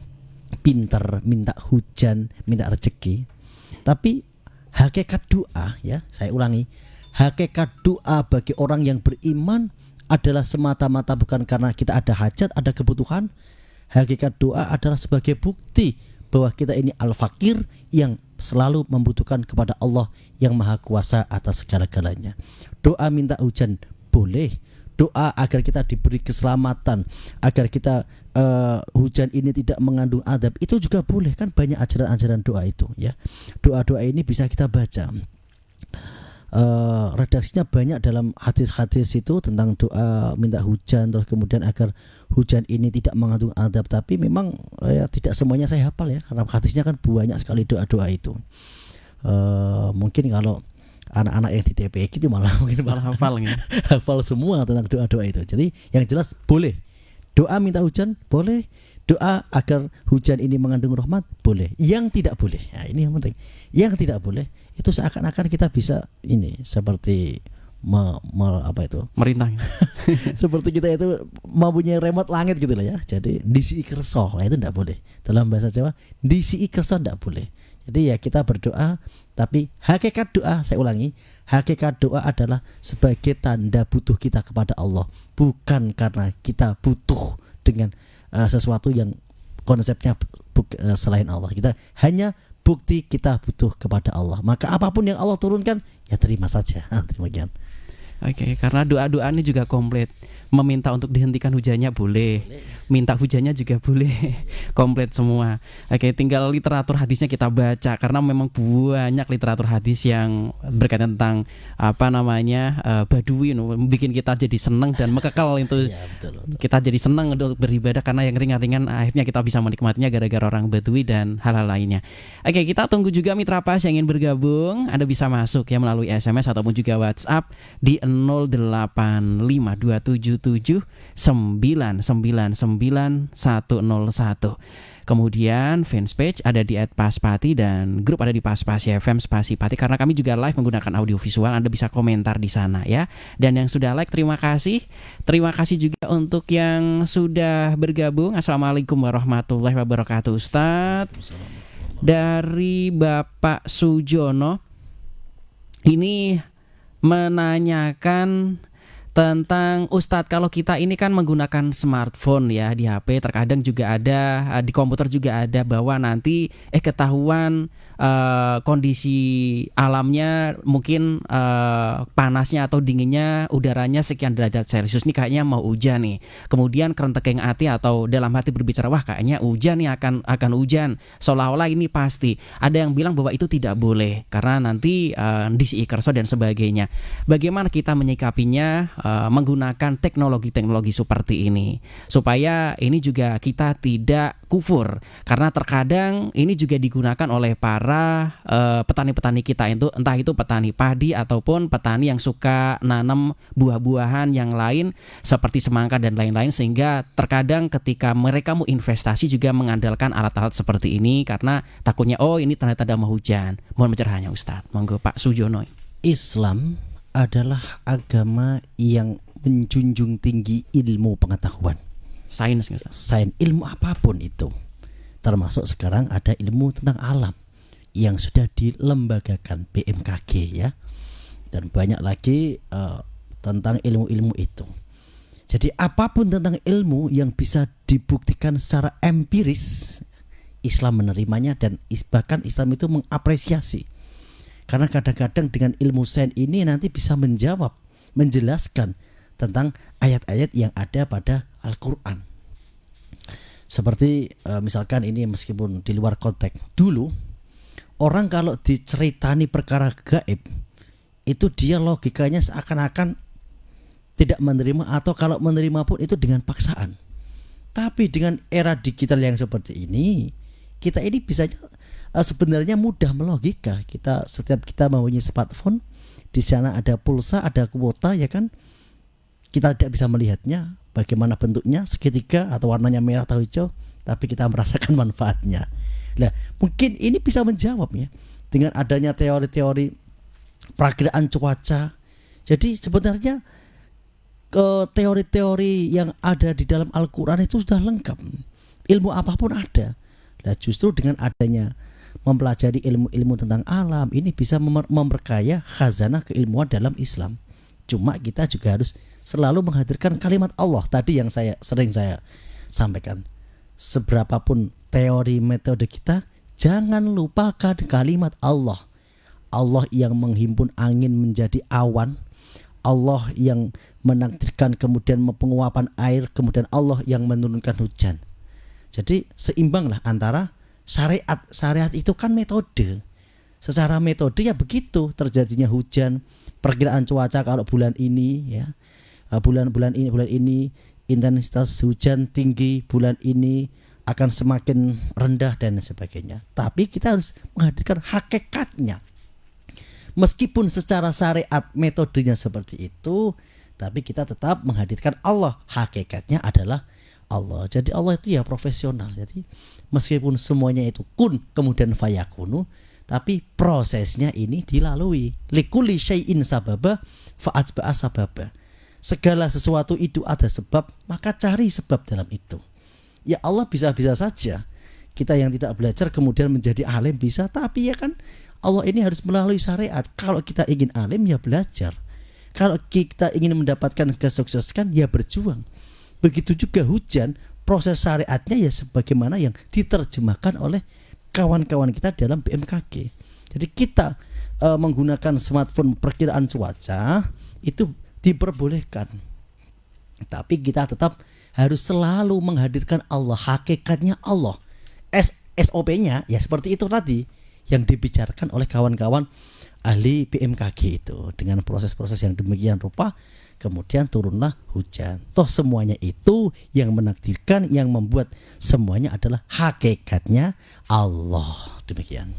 D: pintar, minta hujan, minta rezeki. Tapi hakikat doa ya, saya ulangi, hakikat doa bagi orang yang beriman adalah semata-mata bukan karena kita ada hajat, ada kebutuhan. Hakikat doa adalah sebagai bukti bahwa kita ini al-fakir yang selalu membutuhkan kepada Allah yang maha kuasa atas segala-galanya. Doa minta hujan boleh, doa agar kita diberi keselamatan, agar kita hujan ini tidak mengandung adab, itu juga boleh. Kan banyak ajaran-ajaran doa itu ya. Doa-doa ini bisa kita baca. Redaksinya banyak dalam hadis-hadis itu tentang doa minta hujan, terus kemudian agar hujan ini tidak mengandung adab. Tapi memang tidak semuanya saya hafal ya, karena hadisnya kan banyak sekali doa-doa itu. Mungkin kalau anak-anak yang di TPK itu malah
C: hafal ya.
D: hafal semua tentang doa-doa itu. Jadi yang jelas boleh. Doa minta hujan boleh, doa agar hujan ini mengandung rahmat boleh. Yang tidak boleh, nah ini yang penting. Yang tidak boleh itu seakan-akan kita bisa ini seperti apa itu?
C: Merintah.
D: Seperti kita itu mempunyai remote langit gitu lah ya. Jadi disi kerso, nah itu tidak boleh. Dalam bahasa Jawa disi kerso tidak boleh. Jadi ya kita berdoa, tapi hakikat doa, saya ulangi, hakikat doa adalah sebagai tanda butuh kita kepada Allah, bukan karena kita butuh dengan sesuatu yang konsepnya selain Allah. Kita hanya bukti kita butuh kepada Allah. Maka apapun yang Allah turunkan, ya terima saja. Demikian.
C: Oke, karena doa-doa ini juga komplit. Meminta untuk dihentikan hujannya boleh, minta hujannya juga boleh, komplit semua. Oke, tinggal literatur hadisnya kita baca, karena memang banyak literatur hadis yang berkaitan tentang Badui, bikin kita jadi senang dan mekekal itu.
D: Ya, betul.
C: Kita jadi senang untuk beribadah, karena yang ringan-ringan akhirnya kita bisa menikmatinya gara-gara orang Badui dan hal-hal lainnya. Oke, kita tunggu juga Mitra Pas yang ingin bergabung. Anda bisa masuk ya melalui SMS ataupun juga WhatsApp di 085277999101. Kemudian fanpage ada di @paspati dan grup ada di Paspasi FM Spasipati, karena kami juga live menggunakan audio visual. Anda bisa komentar di sana ya. Dan yang sudah like terima kasih. Terima kasih juga untuk yang sudah bergabung. Assalamualaikum warahmatullahi wabarakatuh. Ustadz, dari Bapak Sujono ini menanyakan tentang Ustadz, kalau kita ini kan menggunakan smartphone ya di HP, terkadang juga ada di komputer juga ada bahwa nanti ketahuan kondisi alamnya mungkin panasnya atau dinginnya udaranya sekian derajat Celcius, nih kayaknya mau hujan nih. Kemudian kerentekeng hati atau dalam hati berbicara, wah kayaknya hujan nih, akan hujan, seolah-olah ini pasti. Ada yang bilang bahwa itu tidak boleh karena nanti disi kerso dan sebagainya. Bagaimana kita menyikapinya menggunakan teknologi-teknologi seperti ini supaya ini juga kita tidak kufur, karena terkadang ini juga digunakan oleh para petani-petani kita, itu entah itu petani padi ataupun petani yang suka nanam buah-buahan yang lain seperti semangka dan lain-lain, sehingga terkadang ketika mereka mau investasi juga mengandalkan alat-alat seperti ini karena takutnya ini tanda-tanda mau hujan. Mohon pencerahannya Ustadz, monggo Pak Sujono.
D: Islam adalah agama yang menjunjung tinggi ilmu pengetahuan.
C: Sains Ustadz.
D: Sains, ilmu apapun itu. Termasuk sekarang ada ilmu tentang alam yang sudah dilembagakan BMKG ya. Dan banyak lagi tentang ilmu-ilmu itu. Jadi apapun tentang ilmu yang bisa dibuktikan secara empiris, Islam menerimanya dan bahkan Islam itu mengapresiasi. Karena kadang-kadang dengan ilmu sains ini nanti bisa menjawab, menjelaskan tentang ayat-ayat yang ada pada Al-Quran. Seperti misalkan ini meskipun di luar konteks, dulu orang kalau diceritani perkara gaib itu dia logikanya seakan-akan tidak menerima, atau kalau menerima pun itu dengan paksaan. Tapi dengan era digital yang seperti ini, kita ini bisa sebenarnya mudah melogika. Setiap kita mempunyai smartphone, di sana ada pulsa, ada kuota ya kan. Kita tidak bisa melihatnya bagaimana bentuknya seketika atau warnanya merah atau hijau, tapi kita merasakan manfaatnya. Nah, mungkin ini bisa menjawab ya dengan adanya teori-teori perakiraan cuaca. Jadi sebenarnya teori-teori yang ada di dalam Al-Quran itu sudah lengkap. Ilmu apapun ada. Nah, justru dengan adanya mempelajari ilmu-ilmu tentang alam ini bisa memperkaya khazanah keilmuan dalam Islam. Cuma kita juga harus selalu menghadirkan kalimat Allah tadi yang sering saya sampaikan. Seberapapun teori metode kita, jangan lupakan kalimat Allah. Allah yang menghimpun angin menjadi awan, Allah yang menakdirkan kemudian penguapan air, kemudian Allah yang menurunkan hujan. Jadi seimbanglah antara syariat. Syariat itu kan metode. Secara metode ya begitu terjadinya hujan, perkiraan cuaca kalau bulan ini ya, bulan ini intensitas hujan tinggi, bulan ini akan semakin rendah dan sebagainya. Tapi kita harus menghadirkan hakikatnya. Meskipun secara syariat metodenya seperti itu, tapi kita tetap menghadirkan Allah. Hakikatnya adalah Allah. Jadi Allah itu ya profesional. Jadi meskipun semuanya itu kun kemudian fayakunu, tapi prosesnya ini dilalui. Likulli syai'in sababa fa'atba'a sababa. Segala sesuatu itu ada sebab, maka cari sebab dalam itu. Ya Allah bisa-bisa saja kita yang tidak belajar kemudian menjadi alim bisa, tapi ya kan Allah ini harus melalui syariat. Kalau kita ingin alim ya belajar. Kalau kita ingin mendapatkan kesuksesan ya berjuang. Begitu juga hujan, proses syariatnya ya sebagaimana yang diterjemahkan oleh kawan-kawan kita dalam BMKG. Jadi kita menggunakan smartphone perkiraan cuaca itu diperbolehkan. Tapi kita tetap harus selalu menghadirkan Allah, hakikatnya Allah. SOP-nya ya seperti itu tadi yang dibicarakan oleh kawan-kawan ahli BMKG itu. Dengan proses-proses yang demikian rupa, kemudian turunlah hujan. Toh semuanya itu yang menakdirkan, yang membuat semuanya adalah hakikatnya Allah. Demikian.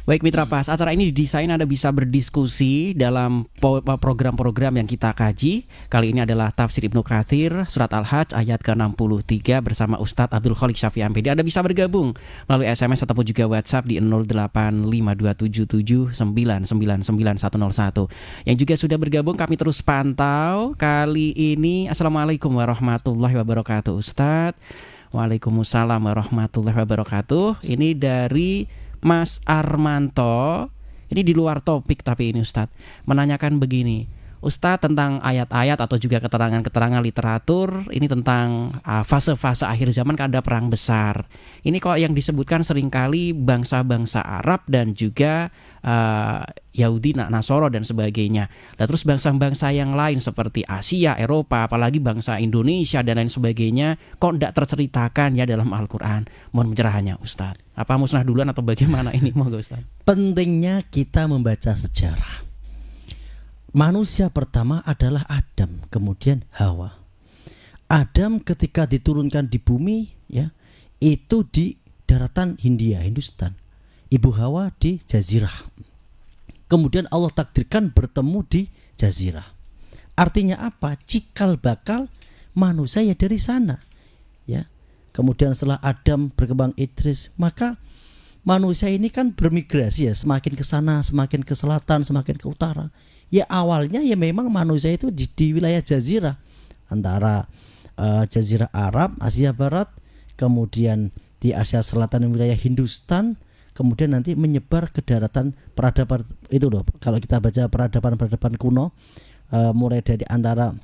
C: Baik Mitra Pas, acara ini didesain Anda bisa berdiskusi dalam program-program yang kita kaji. Kali ini adalah Tafsir Ibnu Katsir, Surat Al-Hajj ayat ke-63 bersama Ustadz Abdul Khalik Syafi'i MPD. Anda bisa bergabung melalui SMS ataupun juga WhatsApp di 085277799901. Yang juga sudah bergabung kami terus pantau. Kali ini Assalamualaikum warahmatullahi wabarakatuh Ustadz. Waalaikumsalam warahmatullahi wabarakatuh. Ini dari Mas Armanto, ini di luar topik tapi ini Ustadz, menanyakan begini, Ustadz tentang ayat-ayat atau juga keterangan-keterangan literatur, ini tentang fase-fase akhir zaman kan ada perang besar. Ini kok yang disebutkan seringkali bangsa-bangsa Arab dan juga Yahudi, Nasoro dan sebagainya. Dan terus bangsa-bangsa yang lain seperti Asia, Eropa, apalagi bangsa Indonesia dan lain sebagainya, kok tidak terceritakan ya dalam Al-Quran. Mohon pencerahannya Ustadz. Apa musnah duluan atau bagaimana ini? Moga Ustadz.
D: Pentingnya kita membaca sejarah. Manusia pertama adalah Adam, kemudian Hawa. Adam ketika diturunkan di bumi ya, itu di daratan Hindia, Hindustan. Ibu Hawa di Jazirah. Kemudian Allah takdirkan bertemu di Jazirah. Artinya apa? Cikal bakal manusia ya dari sana. Ya. Kemudian setelah Adam berkembang Idris, maka manusia ini kan bermigrasi ya, semakin ke sana, semakin ke selatan, semakin ke utara. Ya awalnya ya memang manusia itu di wilayah Jazirah, antara Jazirah Arab, Asia Barat, kemudian di Asia Selatan wilayah Hindustan, kemudian nanti menyebar ke daratan peradaban itu loh. Kalau kita baca peradaban kuno, mulai dari antara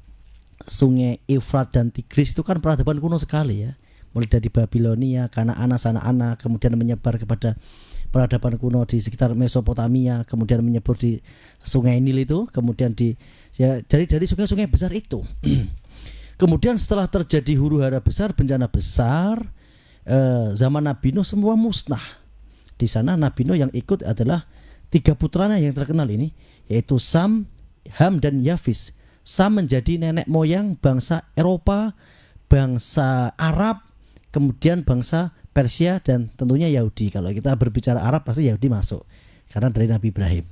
D: sungai Efrat dan Tigris itu kan peradaban kuno sekali ya. Mulai dari Babilonia, Kanaan, Sana'ana, kemudian menyebar kepada peradaban kuno di sekitar Mesopotamia, kemudian menyebar di Sungai Nil itu, kemudian dari sungai-sungai besar itu. Kemudian setelah terjadi huru-hara besar, bencana besar, zaman Nabi Nuh semua musnah. Di sana Nabi Nuh yang ikut adalah 3 putranya yang terkenal ini, yaitu Sam, Ham dan Yafis. Sam menjadi nenek moyang bangsa Eropa, bangsa Arab, kemudian bangsa Persia dan tentunya Yahudi. Kalau kita berbicara Arab pasti Yahudi masuk karena dari Nabi Ibrahim.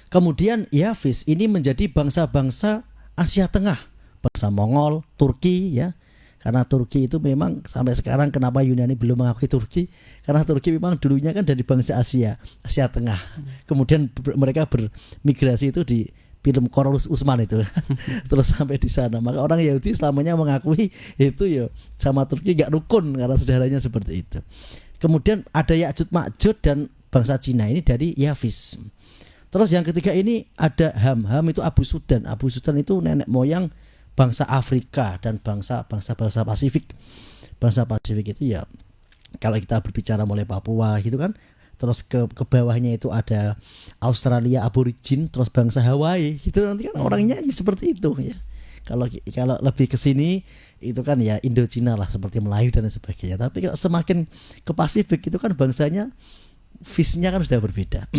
D: Kemudian Yafis ini menjadi bangsa-bangsa Asia Tengah, bangsa Mongol, Turki ya. Karena Turki itu memang sampai sekarang kenapa Yunani belum mengakui Turki? Karena Turki memang dulunya kan dari bangsa Asia Tengah. Kemudian mereka bermigrasi itu di film Korolus Usman itu terus sampai di sana. Maka orang Yahudi selamanya mengakui itu ya sama Turki gak rukun karena sejarahnya seperti itu. Kemudian ada Ya'juj Ma'juj dan bangsa Cina ini dari Yafis. Terus yang ketiga ini ada Ham. Ham itu Abu Sudan. Abu Sudan itu nenek moyang bangsa Afrika dan bangsa Pasifik. Bangsa Pasifik itu ya kalau kita berbicara mulai Papua gitu kan terus ke bawahnya itu ada Australia aborigin, terus bangsa Hawaii, itu nanti kan orangnya seperti itu ya. Kalau lebih ke sini itu kan ya Indochina lah, seperti Melayu dan sebagainya. Tapi kalau semakin ke Pasifik itu kan bangsanya, visinya kan sudah berbeda.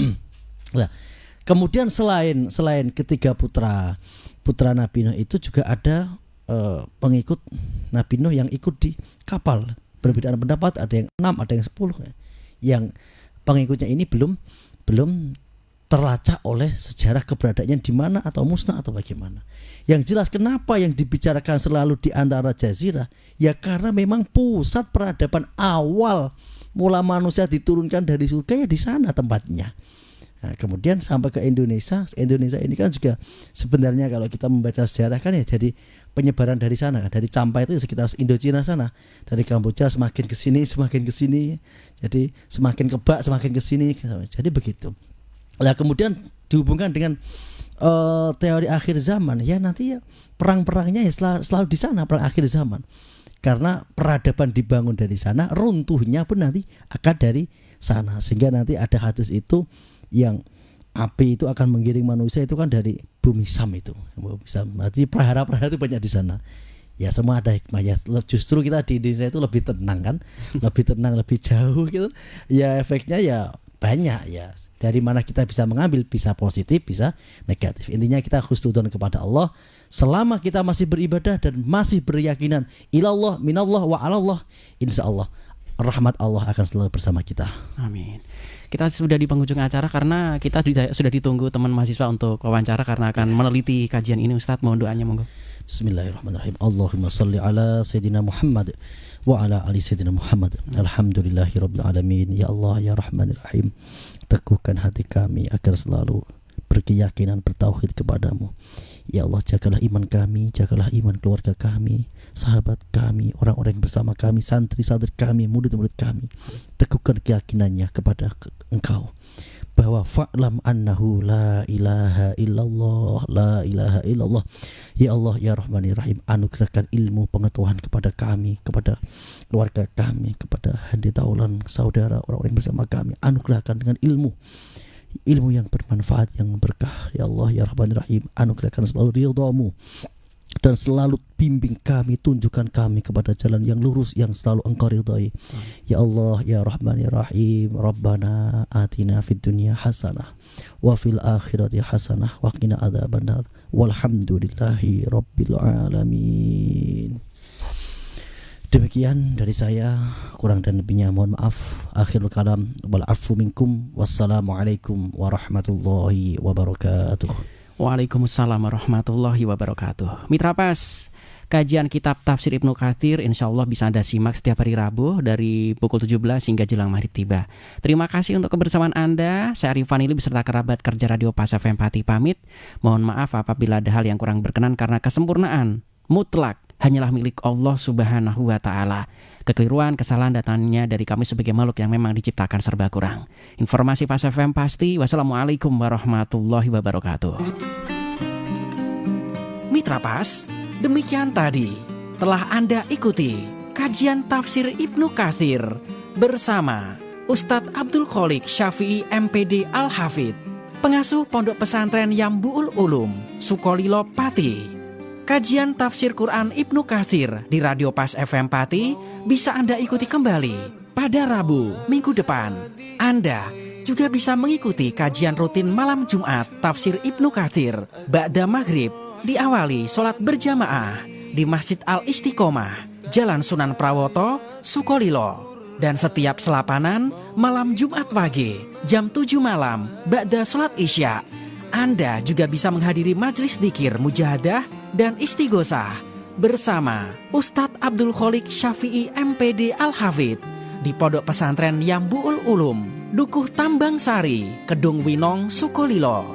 D: Nah, kemudian selain ketiga putra Nabi Nuh itu juga ada pengikut Nabi Nuh yang ikut di kapal. Perbedaan pendapat, ada yang 6, ada yang 10. Yang pengikutnya ini belum terlacak oleh sejarah keberadaannya di mana atau musnah atau bagaimana. Yang jelas kenapa yang dibicarakan selalu di antara jazirah, ya karena memang pusat peradaban awal mula manusia diturunkan dari surga ya di sana tempatnya. Nah, kemudian sampai ke Indonesia ini kan juga sebenarnya kalau kita membaca sejarah kan ya jadi penyebaran dari sana kan, dari Champa itu sekitar Indochina sana, dari Kamboja semakin ke sini, jadi semakin kebak semakin ke sini, jadi begitu. Nah, kemudian dihubungkan dengan teori akhir zaman, ya nanti ya perang-perangnya ya selalu di sana, perang akhir zaman. Karena peradaban dibangun dari sana, runtuhnya pun nanti akan dari sana. Sehingga nanti ada hadis itu yang api itu akan menggiring manusia itu kan dari bumi Sam itu. Berarti prahara-prahara itu banyak di sana. Ya semua ada hikmahnya. Justru kita di Indonesia itu lebih tenang kan, lebih tenang, lebih jauh gitu. Ya efeknya ya banyak ya. Dari mana kita bisa mengambil, bisa positif, bisa negatif. Intinya kita khusnudzon kepada Allah. Selama kita masih beribadah dan masih berkeyakinan ilallah, minallah, wa alallah, insya Allah rahmat Allah akan selalu bersama kita.
C: Amin. Kita sudah di penghujung acara karena kita sudah ditunggu teman mahasiswa untuk wawancara karena akan meneliti kajian ini. Ustadz, mohon doanya monggo.
D: Bismillahirrahmanirrahim. Allahumma salli ala Sayyidina Muhammad wa ala ali Sayyidina Muhammad. Alhamdulillahirabbil alamin. Ya Allah ya Rahmanir Rahim, teguhkan hati kami agar selalu berkeyakinan bertauhid kepadamu. Ya Allah, jagalah iman kami, jagalah iman keluarga kami, sahabat kami, orang-orang yang bersama kami, santri-santri kami, murid-murid kami. Teguhkan keyakinannya kepada Engkau bahwa fa'lam annahu la ilaha illallah, la ilaha illallah. Ya Allah ya Rahmanir Rahim, anugerahkan ilmu pengetahuan kepada kami, kepada keluarga kami, kepada handi taulan saudara, orang-orang bersama kami. Anugerahkan dengan ilmu yang bermanfaat, yang berkah. Ya Allah ya Rahmanir Rahim, anugerahkan selalu ridhamu dan selalu bimbing kami, tunjukkan kami kepada jalan yang lurus yang selalu Engkau ridhai. Ya Allah ya Rahmanir Rahim, Rabbana atina fid dunya hasanah wa fil akhirati hasanah wa qina adzabannar walhamdulillahi rabbil alamin. Demikian dari saya, kurang dan lebihnya mohon maaf. Akhirul kalam, wal afu minkum, wassalamualaikum warahmatullahi wabarakatuh.
C: Waalaikumsalam warahmatullahi wabarakatuh. Mitra Pas, kajian kitab tafsir Ibnu Katsir insya Allah bisa Anda simak setiap hari Rabu dari pukul 17 hingga jelang maghrib tiba. Terima kasih untuk kebersamaan Anda. Saya Arif Vanili beserta kerabat kerja Radio Pas FM Pati pamit. Mohon maaf apabila ada hal yang kurang berkenan karena kesempurnaan mutlak hanyalah milik Allah Subhanahu wa Ta'ala. Kekeliruan, kesalahan datangnya dari kami sebagai makhluk yang memang diciptakan serba kurang. Informasi Pas FM pasti. Wassalamualaikum warahmatullahi wabarakatuh. Mitra Pas, demikian tadi telah Anda ikuti kajian tafsir Ibnu Katsir bersama Ustadz Abdul Kholik Syafi'i MPD Al-Hafidh, pengasuh Pondok Pesantren Yambu'ul Ulum, Sukolilo, Pati. Kajian tafsir Quran Ibnu Katsir di Radio Pas FM Pati bisa Anda ikuti kembali pada Rabu minggu depan. Anda juga bisa mengikuti kajian rutin malam Jumat tafsir Ibnu Katsir ba'da maghrib, diawali sholat berjamaah di Masjid Al-Istiqomah, Jalan Sunan Prawoto, Sukolilo. Dan setiap selapanan malam Jumat Wage jam 7 malam ba'da sholat Isya. Anda juga bisa menghadiri majelis dzikir mujahadah dan istighosah bersama Ustadz Abdul Kholik Syafi'i MPD Al-Hafidh di Pondok Pesantren Yambu'ul Ulum, Dukuh Tambang Sari, Kedung Winong, Sukolilo.